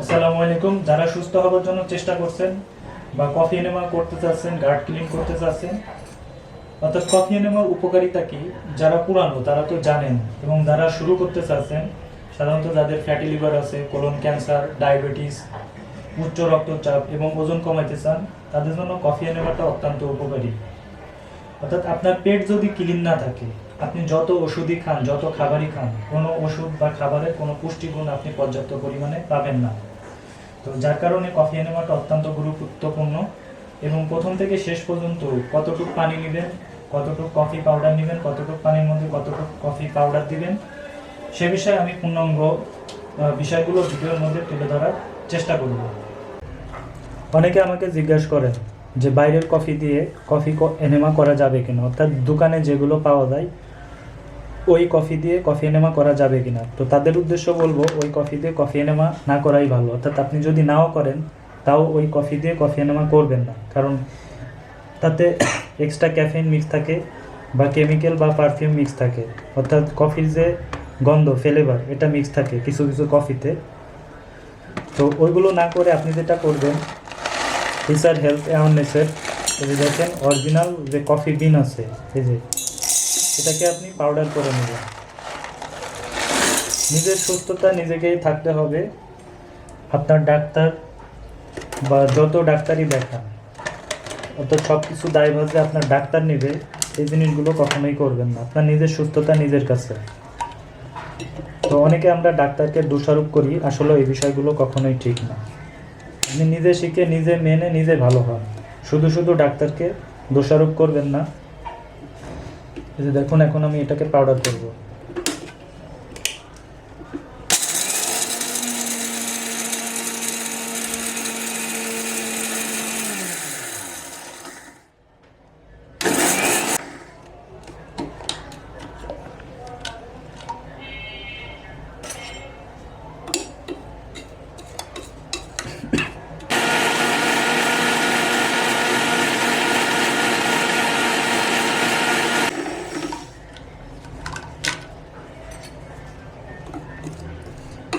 আসসালামু আলাইকুম। যারা সুস্থ হওয়ার জন্য চেষ্টা করছেন বা কফি এনেমা করতে চাচ্ছেন, গার্ড ক্লিন করতে চাচ্ছেন, অর্থাৎ কফি এনেমার উপকারিতা কি, যারা পুরানো তারা তো জানেন, এবং যারা শুরু করতে চাচ্ছেন, সাধারণত যাদের ফ্যাটি লিভার আছে, কোলন ক্যান্সার, ডায়াবেটিস, উচ্চ রক্তচাপ এবং ওজন কমাইতে চান, তাদের জন্য কফি এনেমাটা অত্যন্ত উপকারী। অর্থাৎ আপনার পেট যদি ক্লিন না থাকে, আপনি যত ওষুধই খান, যত খাবারই খান, কোনো ওষুধ বা খাবারের কোনো পুষ্টিগুণ আপনি পর্যাপ্ত পরিমাণে পাবেন না। তো যার কারণে কফি এনেমাটা অত্যন্ত গুরুত্বপূর্ণ। এবং প্রথম থেকে শেষ পর্যন্ত কতটুকু পানি নেবেন, কতটুকু কফি পাউডার নেবেন, কতটুকু পানির মধ্যে কতটুকু কফি পাউডার দিবেন, সে বিষয়ে আমি পূর্ণাঙ্গ বিষয়গুলো ভিডিওর মধ্যে তুলে ধরার চেষ্টা করব। অনেকে আমাকে জিজ্ঞাসা করেন যে বাইরের কফি দিয়ে কফি এনেমা করা যাবে কিনা, অর্থাৎ দোকানে যেগুলো পাওয়া যায় ওই কফি দিয়ে কফি এনেমা করা যাবে কিনা। তো তাদের উদ্দেশ্য বলবো, ওই কফি দিয়ে কফি এনেমা না করাই ভালো। অর্থাৎ আপনি যদি নাও করেন, তাও ওই কফি দিয়ে কফি এনেমা করবেন না, কারণ তাতে এক্সট্রা ক্যাফেইন মিক্স থাকে বা কেমিক্যাল বা পারফিউম মিক্স থাকে, অর্থাৎ কফির যে গন্ধ, ফ্লেভার, এটা মিক্স থাকে কিছু কিছু কফিতে। তো ওইগুলো না করে আপনি যেটা করবেন, ফিচার হেলথ অ্যাওয়ারনেসের এই যে দেখেন অরিজিনাল যে কফি বিন আছে, এই যে এটাকে আপনি পাউডার করে নেবেন। নিজের সুস্থতা নিজেকেই থাকতে হবে। আপনার ডাক্তার বা যত ডাক্তারই দেখান, অর্থাৎ সব কিছু দায়ভার যে আপনার ডাক্তার নেবে, এই জিনিসগুলো কখনোই করবেন না। আপনার নিজের সুস্থতা নিজের কাছে। তো অনেকে আমরা ডাক্তারকে দোষারোপ করি, আসলে এই বিষয়গুলো কখনোই ঠিক না। আপনি নিজে শিখে, নিজে মেনে, নিজে ভালো হন। শুধু শুধু ডাক্তারকে দোষারোপ করবেন না। এই যে দেখুন, এখন আমি এটাকে পাউডার করব।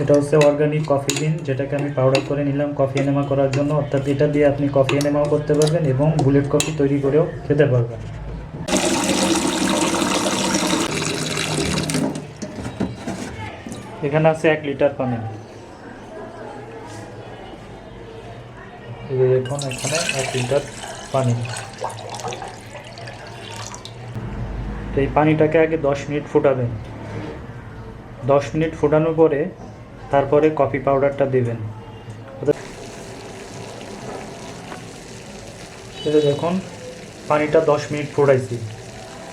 এটা হচ্ছে অর্গানিক কফি বিন, যেটাকে আমি পাউডার করে নিলাম কফি এনেমা করার জন্য। অর্থাৎ এটা দিয়ে আপনি কফি এনেমাও করতে পারবেন এবং বুলেট কফি তৈরি করেও খেতে পারবেন। এখানে আছে 1 লিটার পানি। দেখুন, এখানে 1 লিটার পানি। এই পানিটাকে আগে 10 মিনিট ফুটাবেন। 10 মিনিট ফোটানোর পরে তারপরে কফি পাউডারটা দেবেন। এটা দেখুন, পানিটা 10 মিনিট ফোটাইছি।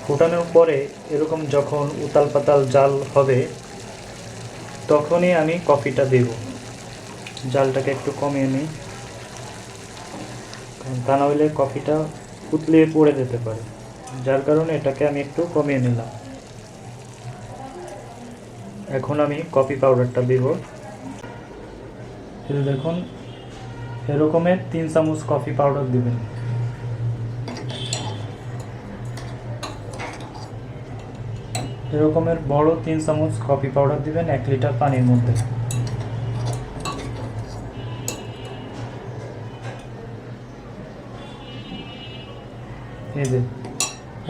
ফোটানোর পরে এরকম যখন উতাল পাতাল জাল হবে, তখনই আমি কফিটা দেব। জালটাকে একটু কমিয়ে নিই, কারণ তা না হলে কফিটা উতলিয়ে পড়ে যেতে পারে, যার কারণে এটাকে আমি একটু কমিয়ে নিলাম। এখন আমি কফি পাউডারটা দেব। এই দেখুন, এরকমের 3 চামচ কফি পাউডার দিবেন। এরকমের বড় 3 চামচ কফি পাউডার দিবেন 1 লিটার পানির মধ্যে। এই যে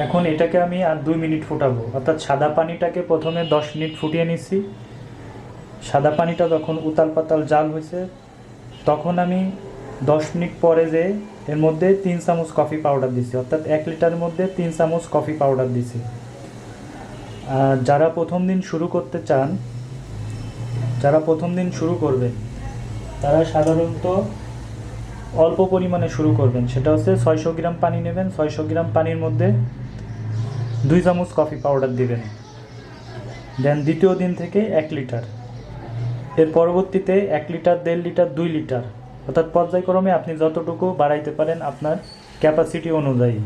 এখন এটাকে আমি আর 2 মিনিট ফুটাবো। অর্থাৎ সাদা পানিটাকে প্রথমে 10 মিনিট ফুটিয়ে নিচ্ছি। সাদা পানিটা যখন উতাল পাতাল জাল হয়েছে, তখন আমি 10 মিনিট পরে যে এর মধ্যে 3 চামচ কফি পাউডার দিছি। অর্থাৎ 1 লিটারের মধ্যে 3 চামচ কফি পাউডার দিছি। আর যারা প্রথম দিন শুরু করতে চান, যারা প্রথম দিন শুরু করবেন, তারা সাধারণত অল্প পরিমাণে শুরু করবেন। সেটা হচ্ছে 600 গ্রাম পানি নেবেন। 600 গ্রাম পানির মধ্যে 2 চামচ কফি পাউডার দিবেন। দেন দ্বিতীয় দিন থেকে 1 লিটার। এর পরবর্তীতে 1 লিটার, 1.5 লিটার, 2 লিটার, অর্থাৎ পর্যায়ক্রমে আপনি যতটুকু বাড়াইতে পারেন আপনার ক্যাপাসিটি অনুযায়ী।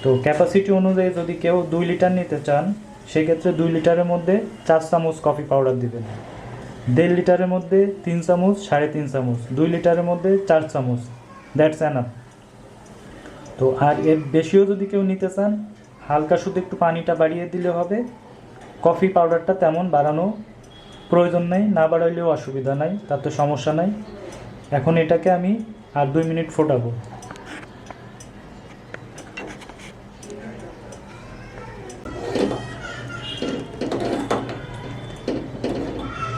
তো ক্যাপাসিটি অনুযায়ী যদি কেউ 2 লিটার নিতে চান, সেক্ষেত্রে 2 লিটারের মধ্যে 4 চামচ কফি পাউডার দিবেন। 1.5 লিটারের মধ্যে 3 চামচ, 3.5 চামচ। 2 লিটারের মধ্যে 4 চামচ। That's enough. তো আর এর বেশিও যদি কেউ নিতে চান, হালকা শুধু একটু পানিটা বাড়িয়ে দিলে হবে। কফি পাউডারটা তেমন বাড়ানো প্রয়োজন নেই, না বাড়াইলেও অসুবিধা নাই, তাতে সমস্যা নাই। এখন এটাকে আমি আর 2 মিনিট ফোটাবো।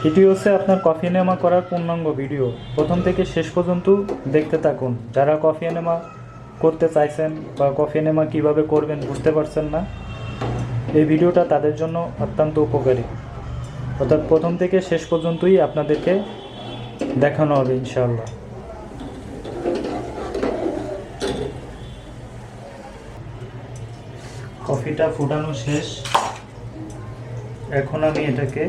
এটি হচ্ছে আপনার কফি এনেমা করার পূর্ণাঙ্গ ভিডিও। প্রথম থেকে শেষ পর্যন্ত দেখতে থাকুন। যারা কফি এনেমা করতে চাইছেন বা কফি এনেমা কীভাবে করবেন বুঝতে পারছেন না, এই ভিডিওটা তাদের জন্য অত্যন্ত উপকারী। অর্থাৎ প্রথম থেকে শেষ পর্যন্তই আপনাদেরকে দেখানো হবে ইনশাআল্লাহ। কফিটা ফুটানো শেষ। এখন আমি এটাকে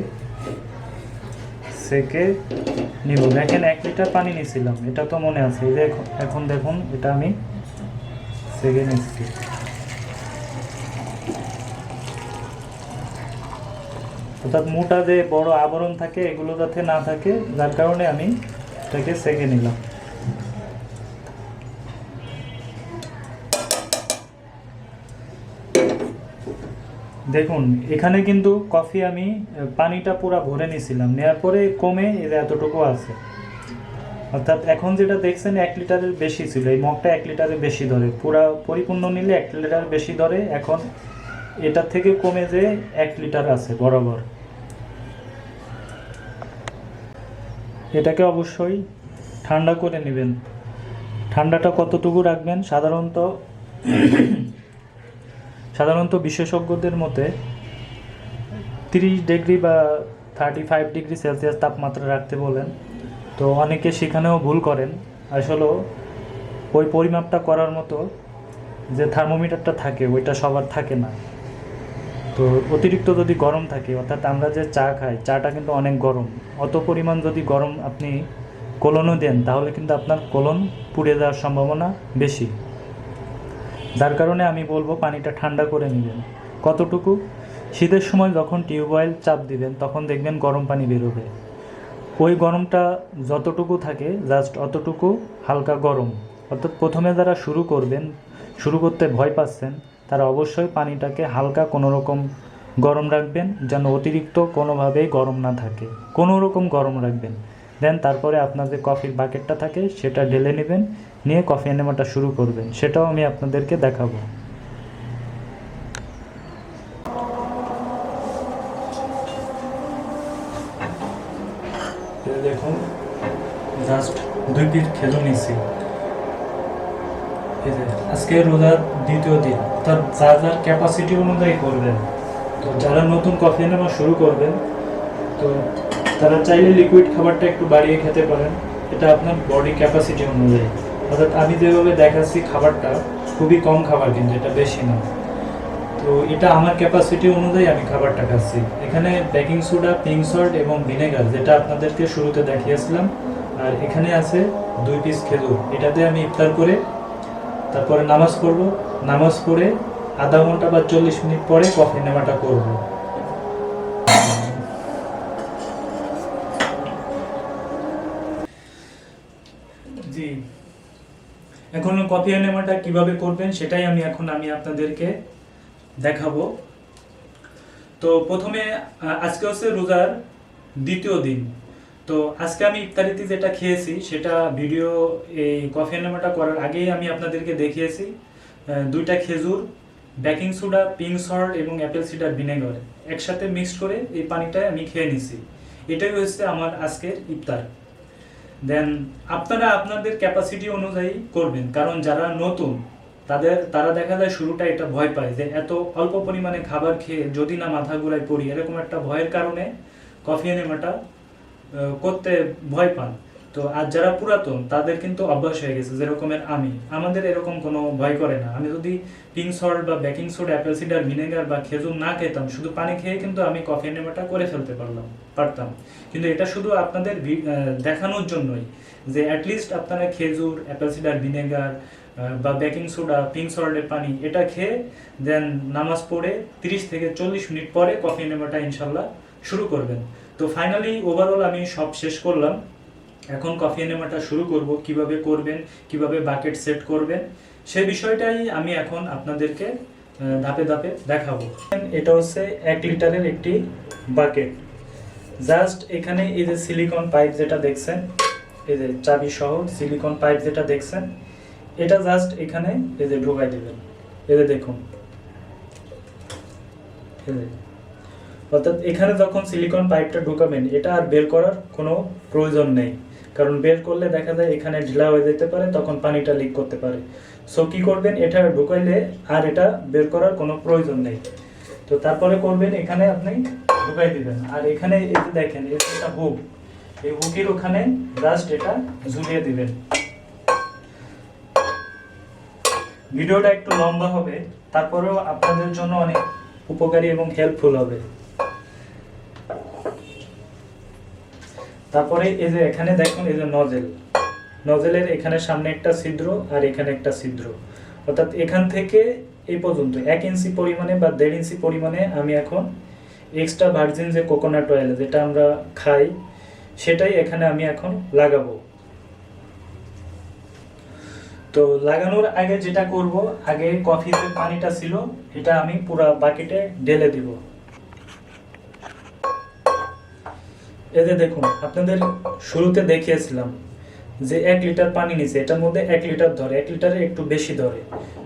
সেকে নিব। দেখেন 1 লিটার পানি নিয়েছিলাম, এটা তো মনে আছে। এখন দেখুন এটা আমি সেকে নিচ্ছি। অর্থাৎ মোটা যে বড় আবরণ থাকে এগুলো যাতে না থাকে, যার কারণে আমি এটাকে সেকে নিলাম। দেখুন এখানে কিন্তু কফি আমি পানিটা পুরো ভরে নিয়েছিলাম, নেওয়ার পরে কমে এতটুকু আছে। অর্থাৎ এখন যেটা দেখছেন 1 লিটারের বেশি ছিল, এই মগটা 1 লিটারের বেশি ধরে, পুরা পরিপূর্ণ নিলে 1 লিটার বেশি ধরে। এখন এটা থেকে কমে যে 1 লিটার আছে বরাবর। এটাকে অবশ্যই ঠান্ডা করে নেবেন। ঠান্ডাটা কতটুকু রাখবেন, সাধারণত বিশেষজ্ঞদের মতে 30 ডিগ্রি বা 35 ডিগ্রি সেলসিয়াস তাপমাত্রা রাখতে বলেন। তো অনেকে সেখানেও ভুল করেন। আসলে ওই পরিমাপটা করার মতো যে থার্মোমিটারটা থাকে ওইটা সবার থাকে না। তো অতিরিক্ত যদি গরম থাকে, অর্থাৎ আমরা যে চা খাই, চাটা কিন্তু অনেক গরম, অত পরিমাণ যদি গরম আপনি কলনও দেন তাহলে কিন্তু আপনার কলন পুড়ে যাওয়ার সম্ভাবনা বেশি। যার কারণে আমি বলবো পানিটা ঠান্ডা করে নেবেন। কতটুকু, শীতের সময় যখন টিউবওয়েল চাপ দিবেন তখন দেখবেন গরম পানি বেরোবে। ওই গরমটা যতটুকু থাকে জাস্ট অতটুকু হালকা গরম। অর্থাৎ প্রথমে যারা শুরু করতে ভয় পাচ্ছেন তারা অবশ্যই পানিটাকে হালকা কোনো রকম গরম রাখবেন, যেন অতিরিক্ত কোনোভাবেই গরম না থাকে, কোনো রকম গরম রাখবেন। দেন তারপরে আপনার যে কফির বাকেটটা থাকে সেটা ঢেলে নেবেন, নিয়ে কফি এনেমাটা শুরু করবেন। সেটাও আমি আপনাদেরকে দেখাবো। দেখুন জাস্ট 2 পিস খেজুর নিচ্ছি। আজকে রোজার দ্বিতীয় দিন, অর্থাৎ যার ক্যাপাসিটি অনুযায়ী করবেন। তো যারা নতুন কফি এনেমা শুরু করবেন তো তারা চাইলে লিকুইড খাবারটা একটু বাড়িয়ে খেতে পারেন, এটা আপনার বডি ক্যাপাসিটি অনুযায়ী। অর্থাৎ আমি যেভাবে দেখাচ্ছি খাবারটা খুবই কম খাবার, কিন্তু এটা বেশি না। তো এটা আমার ক্যাপাসিটি অনুযায়ী আমি খাবারটা খাচ্ছি। এখানে বেকিং সোডা, পিঙ্ক সল্ট এবং ভিনেগার, যেটা আপনাদেরকে শুরুতে দেখিয়েছিলাম, আর এখানে আছে 2 পিস খেজুর। এটাতে আমি ইফতার করে তারপরে নামাজ পড়ব। নামাজ পড়ে আধা ঘন্টা বা 40 মিনিট পরে কফি নেওয়াটা করব। জি, এখন কফি নেওয়াটা কিভাবে করবেন সেটাই আমি আপনাদেরকে দেখাবো। তো প্রথমে আজকে হচ্ছে রোজার দ্বিতীয় দিন। তো আজকে আমি ইফতারিতে যেটা খেয়েছি সেটা ভিডিও এই কফি নেওয়াটা করার আগেই আমি আপনাদেরকে দেখিয়েছি। 2টা খেজুর, বেকিং সোডা, পিঙ্ক সল্ট এবং অ্যাপেল সিডার ভিনেগার একসাথে মিক্সড করে এই পানিটা আমি খেয়ে নিছি। এটাই হচ্ছে আমার আজকের ইফতার। দেন আপনারা আপনাদের ক্যাপাসিটি অনুযায়ী করবেন, কারণ যারা নতুন তারা দেখা যায় শুরুটা এটা ভয় পায় যে এত অল্প পরিমাণে খাবার খেয়ে যদি না মাথা ঘুরায় পড়ি, এরকম একটা ভয়ের কারণে কফি এনেমাটা করতে ভয় পান। তো আর যারা পুরাতন তাদের কিন্তু অভ্যাস হয়ে গেছে, যেরকমের আমাদের এরকম কোনো ভয় করে না। আমি যদি পিঙ্ক সল্ট বা baking soda, Apple cider vinegar বা খেজুর না খেতাম, শুধু পানি খেয়ে কিন্তু আমি কফি এনেমাটা করে ফেলতে পারতাম। কিন্তু এটা শুধু আপনাদের দেখানোর জন্যই যে অ্যাটলিস্ট আপনারা খেজুর, অ্যাপেল সিডার ভিনেগার বা বেকিং সোডা, পিঙ্ক সল্টের পানি এটা খেয়ে দেন নামাজ পড়ে 30 থেকে 40 মিনিট পরে কফি এনেমাটা ইনশাল্লাহ শুরু করবেন। তো ফাইনালি ওভারঅল আমি সব শেষ করলাম। এখন কফি এনেমাটা শুরু করব। কিভাবে করবেন, কিভাবে বাকেট সেট করবেন, সেই বিষয়টাই আমি এখন আপনাদেরকে ধাপে ধাপে দেখাবো। এটা হচ্ছে 1 লিটারের একটি বাকেট। জাস্ট এখানে এই যে সিলিকন পাইপ যেটা দেখছেন, এই যে চাবি সহ সিলিকন পাইপ যেটা দেখছেন, এটা জাস্ট এখানে এই যে ঢোকাই দিবেন। এই যে দেখুন, অর্থাৎ এখানে যখন সিলিকন পাইপটা ঢোকাবেন, এটা আর বের করার কোনো প্রয়োজন নেই, কারণ বের করলে দেখা যায় এখানে ঢিলা হয়ে যেতে পারে, তখন পানিটা লিক করতে পারে। সো কি করবেন, এটা ঢুকাইলে আর এটা বের করার কোনো প্রয়োজন নেই। তো তারপরে করবেন, এখানে আপনি ঢুকাই দিবেন। আর এখানে এই যে দেখেন, এটা হুক, এই হুকের ওখানে জাস্ট এটা ঝুলিয়ে দিবেন। ভিডিওটা একটু লম্বা হবে, তারপরেও আপনাদের জন্য অনেক উপকারী এবং হেল্পফুল হবে। তারপরে এই যে এখানে দেখুন, এই যে নজেলের এখানে সামনে একটা ছিদ্র আর এখানে একটা ছিদ্র, অর্থাৎ এখান থেকে এই পর্যন্ত 1 ইঞ্চি পরিমাণে বা 1.5 ইঞ্চি পরিমাণে আমি এখন এক্সট্রা ভার্জিন যে কোকোনাট অয়েল যেটা আমরা খাই, সেটাই এখানে আমি এখন লাগাবো। তো লাগানোর আগে যেটা করব, আগে কফির যে পানিটা ছিল এটা আমি পুরো বাকেটে ঢেলে দিব। এই যে দেখুন, আপনাদের শুরুতে দেখিয়েছিলাম যে 1 লিটার পানি নিচে, এটার মধ্যে 1 লিটার ধরে, 1 লিটারে একটু বেশি ধরে,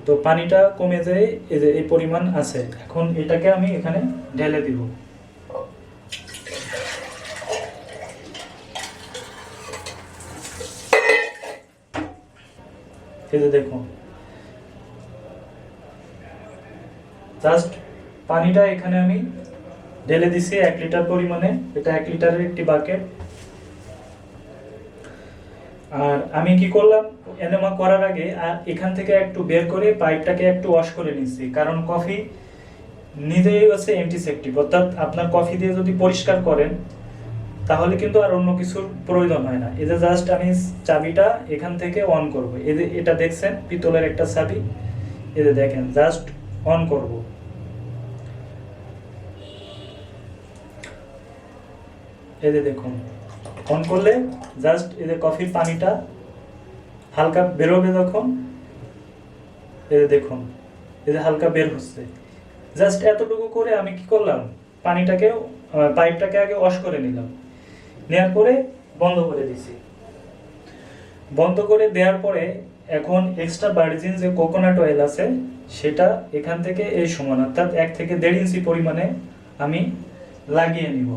তো পানিটা কমে যায়, এই যে এই পরিমাণ আছে। এখন এটাকে আমি এখানে ঢেলে দিব। এই যে দেখুন, জাস্ট পানিটা এখানে আমি ঢেলে দিছি 1 লিটার পরিমাণে। এটা 1 লিটারের একটি বাকেট। আর আমি কি করলাম, এনেমা করার আগে এখান থেকে একটু বের করে পাইপটাকে একটু ওয়াশ করে নিচ্ছি, কারণ কফি নিজেই হচ্ছে অ্যান্টিসেপটিক, অর্থাৎ আপনার কফি দিয়ে যদি পরিষ্কার করেন তাহলে কিন্তু আর অন্য কিছুর প্রয়োজন হয় না। এই যে জাস্ট আমি চাবিটা এখান থেকে অন করব। এই যে এটা দেখছেন পিতলের একটা চাবি, এই যে দেখেন জাস্ট অন করব। এই যে দেখুন, অন করলে জাস্ট এই যে কফির পানিটা হালকা বেরোবে যখন, এই যে দেখুন, এই যে হালকা বের হচ্ছে। জাস্ট এতটুকু করে আমি কি করলাম, পানিটাকে পাইপটাকে আগে ওয়াশ করে নিলাম, নেওয়ার পরে বন্ধ করে দিছি। বন্ধ করে দেওয়ার পরে এখন এক্সট্রা ভার্জিন যে কোকোনাট অয়েল আছে সেটা এখান থেকে এই সমান, অর্থাৎ 1 থেকে 1.5 ইঞ্চি পরিমাণে আমি লাগিয়ে নিব।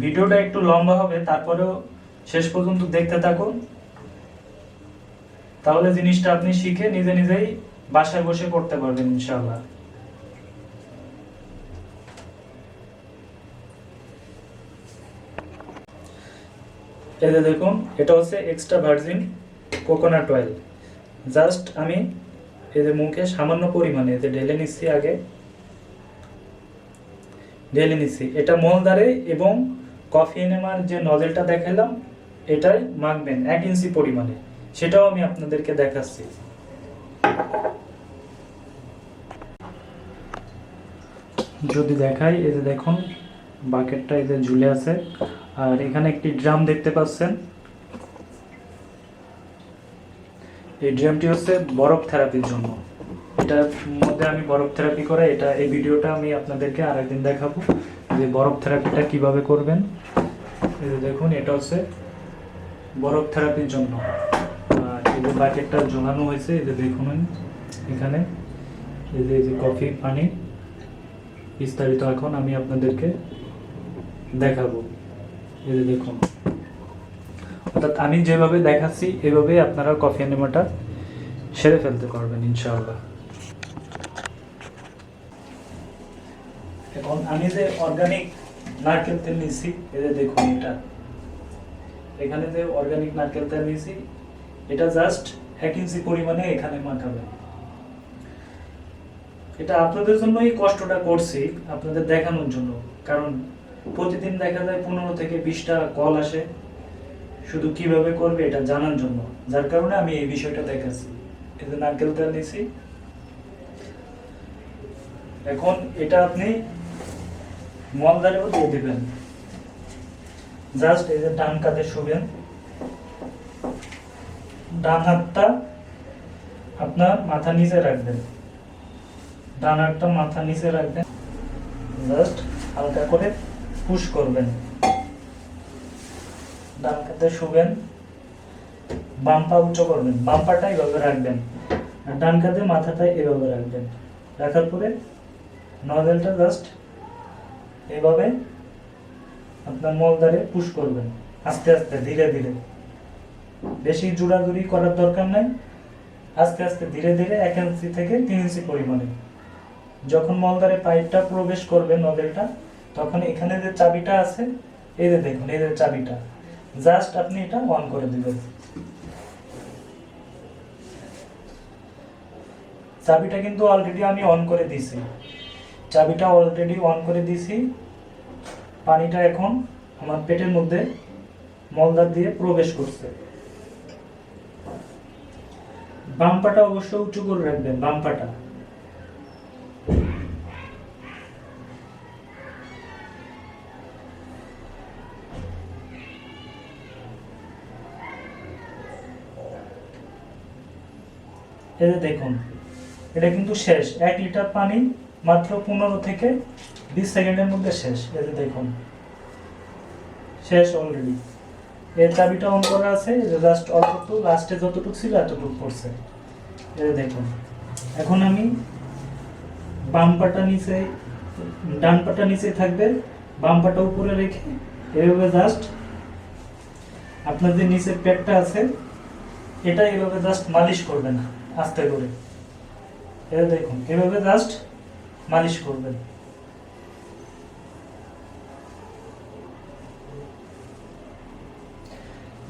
ভিডিওটা একটু লম্বা হবে, তারপরেও শেষ পর্যন্ত দেখতে থাকুন, তাহলে জিনিসটা আপনি শিখে নিজে নিজেই বাসায় বসে করতে পারবেন ইনশাআল্লাহ। এই যে দেখুন, এটা হচ্ছে extra virgin coconut oil. Just আমি এই যে মুখে সামান্য পরিমাণে যে ঢেলে নিচ্ছি, আগে ঢেলে নিচ্ছি। এটা মলদারে এবং কফি এনেমার যে নজেলটা দেখালাম এটাই মাখবেন 1 ইঞ্চি পরিমাণে, সেটাও আমি আপনাদেরকে দেখাচ্ছি। যদি দেখাই, এই যে দেখুন বাকেটটা এই যে ঝুলে আছে, আর এখানে একটি ড্রাম দেখতে পাচ্ছেন। এই ড্রামটি হচ্ছে বরফ থেরাপির জন্য। এটার মধ্যে আমি বরফ থেরাপি করে, এটা এই ভিডিওটা আমি আপনাদেরকে আরেকদিন দেখাবো যে বরফ থেরাপিটা কিভাবে করবেন। এই যে দেখুন, এটা হচ্ছে বরফ থেরাপির জন্য। আর এই যে বাকেটটা ঝোলানো হয়েছে, এই যে দেখুন এখানে এই যে কফি পানি বিস্তারিত এখন আমি আপনাদেরকে দেখাবো। এই যে দেখুন, অর্থাৎ আমি যেভাবে দেখাচ্ছি এভাবে আপনারা কফি এনেমাটা সেরে ফেলতে পারবেন ইনশাআল্লাহ। এখন আমি যে অর্গানিক নারকেল তেল নিয়েছি, এই যে দেখুন, এটা এখানে যে অর্গানিক নারকেল তেল নিয়েছি, এটা জাস্ট 1 ইঞ্চি পরিমাণে এখানে মাখাবেন। এটা আপনাদের জন্যই কষ্টটা করছি, আপনাদের দেখানোর জন্য, কারণ প্রতিদিন দেখা যায় 15 থেকে 20টা কল আসে শুধু কিভাবে করবে এটা জানার জন্য, যার কারণে আমি এই বিষয়টা দেখাচ্ছি। এই যে নারকেল তেল নিয়েছি, এখন এটা আপনি মলদারেও দিয়ে দিবেন। জাস্ট এই যে ডান কাঁধে শুবেন, ডান হাতটা আপনার মাথা নিচে রাখবেন, ডান হাতটা মাথা নিচে রাখবেন। জাস্ট হালকা করে পুশ করবেন, ডান কাতে শুবেন, বাম পা উঁচু করবেন, বাম পাটা এইভাবে রাখবেন আর ডান কাতে মাথাটা এভাবে রাখবেন। রাখার পরে নজলটা জাস্ট এইভাবে আপনার মলদ্বারে পুশ করবেন, আস্তে আস্তে ধীরে ধীরে, বেশি জোড়াজুড়ি করার দরকার নাই, আস্তে আস্তে ধীরে ধীরে 1 ইঞ্চি থেকে 3 ইঞ্চি পরিমাণে। যখন মলদ্বারে পাইপটা প্রবেশ করবে নজলটা, তখন এখানে যে চাবিটা আছে, এই যে দেখুন, এই যে চাবিটা, জাস্ট আপনি এটা অন করে দিবেন। চাবিটা কিন্তু অলরেডি আমি অন করে দিয়েছি, চাবিটা অলরেডি অন করে দিয়েছি। পানিটা এখন আমার পেটের মধ্যে মলদ্বার দিয়ে প্রবেশ করছে। বাম পাটা অবশ্য উঁচু করে রাখবেন, বাম পাটা। এই যে দেখুন, এটা কিন্তু শেষ। 1 লিটার পানি মাত্র 15 থেকে 20 সেকেন্ডের মধ্যে শেষ। এই যে দেখুন, শেষ অলরেডি। এর চাবিটা অন করা আছে, জাস্ট অল্প একটু, লাস্টে যতটুকু ছিল এতটুকু পড়ছে। এই যে দেখুন, এখন আমি বাম পাটা নিচে, ডান পাটা নিচে থাকবে, বাম পাটা উপরে রেখে এভাবে জাস্ট আপনার যে নিচের পেটটা আছে এটা এভাবে জাস্ট মালিশ করবেন আস্তে করে। এই দেখুন, এভাবে জাস্ট মালিশ করবেন।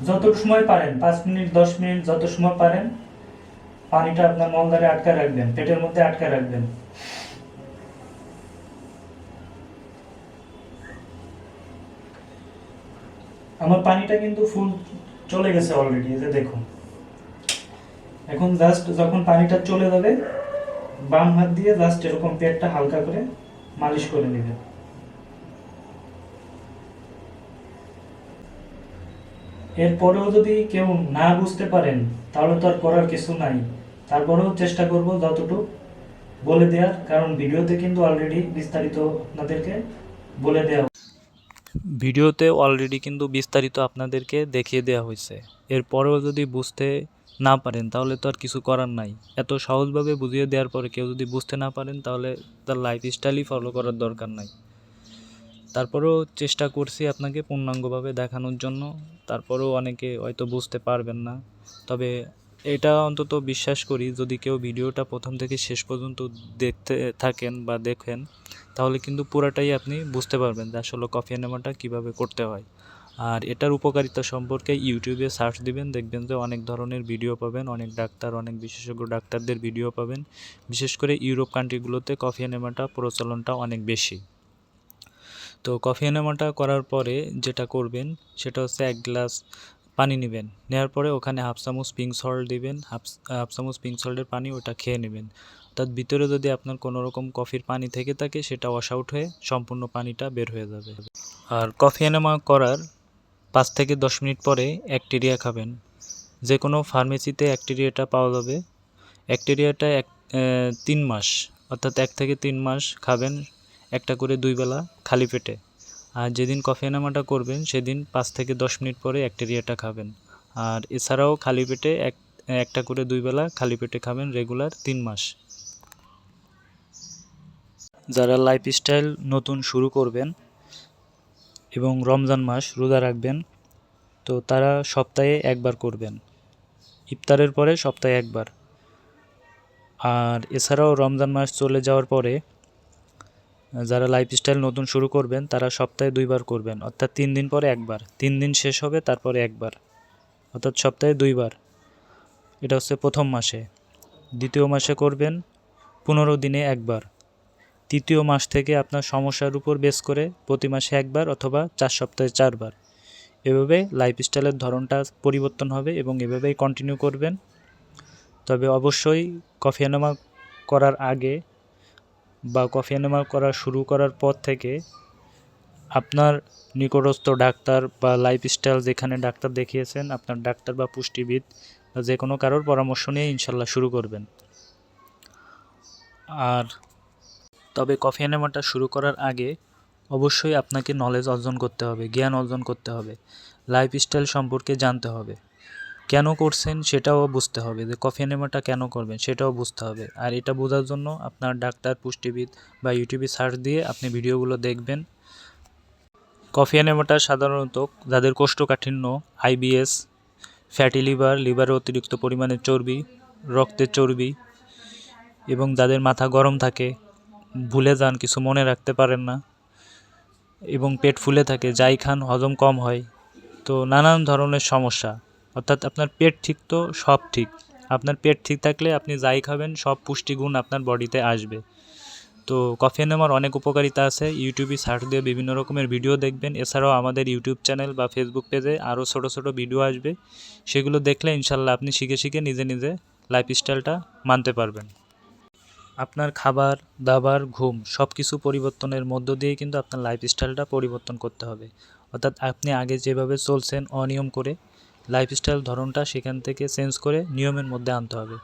যত সময় পারেন, 5 মিনিট 10 মিনিট যত সময় পারেন, পানিটা আপনার মলদ্বারে আটকে রাখবেন, পেটের মধ্যে আটকে রাখবেন। আমার পানিটা কিন্তু ফুল চলে গেছে অলরেডি, এই যে দেখুন। এখন জাস্ট যখন পানিটা চলে যাবে, বাম হাত দিয়ে জাস্ট এরকম পেটটা হালকা করে মালিশ করে নেবেন। এরপরেও যদি কেউ না বুঝতে পারেন তাহলে তো আর করার কিছু নাই, তারপরেও চেষ্টা করব যতটুকু বলে দেওয়ার, কারণ ভিডিওতে কিন্তু অলরেডি বিস্তারিত আপনাদেরকে বলে দেওয়া, ভিডিওতে অলরেডি কিন্তু বিস্তারিত আপনাদেরকে দেখিয়ে দেওয়া হয়েছে। এরপরেও যদি বুঝতে না পারেন তাহলে তো আর কিছু করার নাই। এত সহজভাবে বুঝিয়ে দেওয়ার পরে কেউ যদি বুঝতে না পারেন তাহলে তার লাইফস্টাইলই ফলো করার দরকার নাই। তারপরেও চেষ্টা করছি আপনাকে পূর্ণাঙ্গভাবে দেখানোর জন্য, তারপরেও অনেকে হয়তো বুঝতে পারবেন না। তবে এটা অন্তত বিশ্বাস করি, যদি কেউ ভিডিওটা প্রথম থেকে শেষ পর্যন্ত দেখতে থাকেন বা দেখেন, তাহলে কিন্তু পুরাটাই আপনি বুঝতে পারবেন যে আসলে কফি এনেমাটা কীভাবে করতে হয়। আর এটার উপকারিতা সম্পর্কে ইউটিউবে সার্চ দিবেন, দেখবেন যে অনেক ধরনের ভিডিও পাবেন, অনেক ডাক্তার, অনেক বিশেষজ্ঞ ডাক্তারদের ভিডিও পাবেন। বিশেষ করে ইউরোপ কান্ট্রিগুলোতে কফি এনেমাটা প্রচলনটা অনেক বেশি। তো কফি এনেমাটা করার পরে যেটা করবেন সেটা হচ্ছে 1 গ্লাস পানি নেবেন, নেওয়ার পরে ওখানে হাফ চামচ পিঙ্ক সল্ট দিবেন, হাফ চামচ পিঙ্ক সল্টের পানি ওটা খেয়ে নেবেন। তার ভিতরে যদি আপনার কোনো রকম কফির পানি থেকে থাকে সেটা ওয়াশ আউট হয়ে সম্পূর্ণ পানিটা বের হয়ে যাবে। আর কফি এনেমা করার 5 থেকে 10 মিনিট পরে অ্যাক্টেরিয়া খাবেন। যে কোনো ফার্মেসিতে অ্যাক্টেরিয়াটা পাওয়া যাবে। অ্যাক্টেরিয়াটা 3 মাস, অর্থাৎ 1 থেকে 3 মাস খাবেন, একটা করে 2 বেলা খালি পেটে। আর যেদিন কফি এনামাটা করবেন সেদিন 5 থেকে 10 মিনিট পরে অ্যাক্টেরিয়াটা খাবেন। আর এছাড়াও খালি পেটে একটা করে 2 বেলা খালি পেটে খাবেন রেগুলার 3 মাস। যারা লাইফস্টাইল নতুন শুরু করবেন এবং রমজান মাস রোজা রাখবেন, তো তারা সপ্তাহে একবার করবেন, ইফতারের পরে সপ্তাহে একবার। আর এছাড়াও রমজান মাস চলে যাওয়ার পরে যারা লাইফস্টাইল নতুন শুরু করবেন তারা সপ্তাহে 2 বার করবেন, অর্থাৎ 3 দিন পরে একবার, 3 দিন শেষ হবে তারপরে একবার, অর্থাৎ সপ্তাহে 2 বার। এটা হচ্ছে প্রথম মাসে। দ্বিতীয় মাসে করবেন 15 দিনে একবার। তৃতীয় মাস থেকে আপনার সমস্যার উপর বেস করে প্রতি মাসে একবার অথবা 4 সপ্তাহে 4 বার। এভাবে লাইফস্টাইলের ধরনটা পরিবর্তন হবে এবং এভাবেই কন্টিনিউ করবেন। তবে অবশ্যই কফি এনামা করার আগে বা কফি এনামা করা শুরু করার পর থেকে আপনার নিকটস্থ ডাক্তার বা লাইফস্টাইল যেখানে ডাক্তার দেখিয়েছেন, আপনার ডাক্তার বা পুষ্টিবিদ বা যে কোনো কারোর পরামর্শ নিয়ে ইনশাল্লাহ শুরু করবেন। আর তবে কফি এনেমাটা শুরু করার আগে অবশ্যই আপনাকে নলেজ অর্জন করতে হবে, জ্ঞান অর্জন করতে হবে, লাইফস্টাইল সম্পর্কে জানতে হবে। কেন করছেন সেটাও বুঝতে হবে, যে কফি এনেমাটা কেন করবেন সেটাও বুঝতে হবে। আর এটা বোঝার জন্য আপনার ডাক্তার, পুষ্টিবিদ বা ইউটিউবে সার্চ দিয়ে আপনি ভিডিওগুলো দেখবেন। কফি এনেমাটা সাধারণত যাদের কোষ্ঠকাঠিন্য, আইবিএস, ফ্যাটি লিভার, লিভারে অতিরিক্ত পরিমাণে চর্বি, রক্তের চর্বি এবং যাদের মাথা গরম থাকে, ভুলে যান, কিছু মনে রাখতে পারেন না এবং পেট ফুলে থাকে, যাই খান হজম কম হয়, তো নানান ধরনের সমস্যা। অর্থাৎ আপনার পেট ঠিক তো সব ঠিক। আপনার পেট ঠিক থাকলে আপনি যাই খাবেন সব পুষ্টিগুণ আপনার বডিতে আসবে। তো কফি এনেমার অনেক উপকারিতা আছে। ইউটিউবে সার্চ দিয়ে বিভিন্ন রকমের ভিডিও দেখবেন। এছাড়াও আমাদের ইউটিউব চ্যানেল বা ফেসবুক পেজে আরও ছোট ছোট ভিডিও আসবে, সেগুলো দেখলে ইনশাল্লাহ আপনি শিখে শিখে নিজে নিজে লাইফস্টাইলটা মানতে পারবেন। আপনার খাবার দাবার, ঘুম সব কিছু পরিবর্তনের মধ্য দিয়েই কিন্তু আপনার লাইফস্টাইলটা পরিবর্তন করতে হবে। অর্থাৎ আপনি আগে যেভাবে চলছেন অনিয়ম করে, লাইফস্টাইল ধরনটা সেখান থেকে চেঞ্জ করে নিয়মের মধ্যে আনতে হবে।